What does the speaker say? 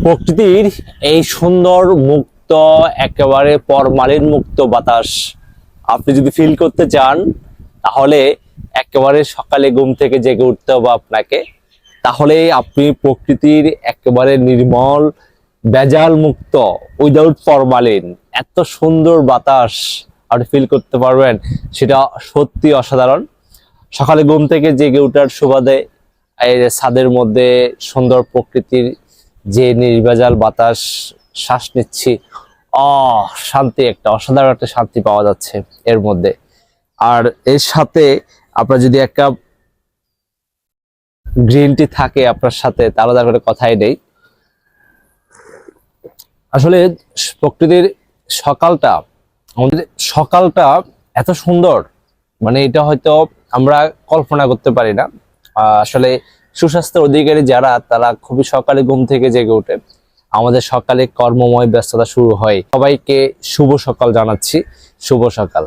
প্রকৃতির এই সুন্দর মুক্ত একেবারে ফরমালিন মুক্ত বাতাস আপনি যদি ফিল করতে চান তাহলে একেবারে সকালে ঘুম থেকে জেগে উঠতে হবে আপনাকে। তাহলে আপনি প্রকৃতির একেবারে নির্মল ভেজাল মুক্ত উইদাউট ফরমালিন এত সুন্দর বাতাস আপনি ফিল করতে পারবেন, সেটা সত্যি অসাধারণ। সকালে ঘুম থেকে জেগে ওঠার সুবাদে এই ছাদের মধ্যে সুন্দর প্রকৃতির যে নির্ভেজাল বাতাস শ্বাস নিচ্ছি, শান্তি, একটা অসাধারণ একটা শান্তি পাওয়া যাচ্ছে এর মধ্যে। আর এর সাথে আপনার যদি এক কাপ গ্রিন টি থাকে আপনার সাথে, তাহলে তার কোনো কথাই নেই। আসলে প্রকৃতির সকালটা, আমাদের সকালটা এত সুন্দর, মানে এটা হয়তো আমরা কল্পনা করতে পারি না। আসলে সুস্বাস্থ্যের অধিকারী যারা, তারা খুবই সকালে ঘুম থেকে জেগে ওঠে। আমাদের সকালে কর্মময় ব্যস্ততা শুরু হয়। সবাইকে শুভ সকাল জানাচ্ছি, শুভ সকাল।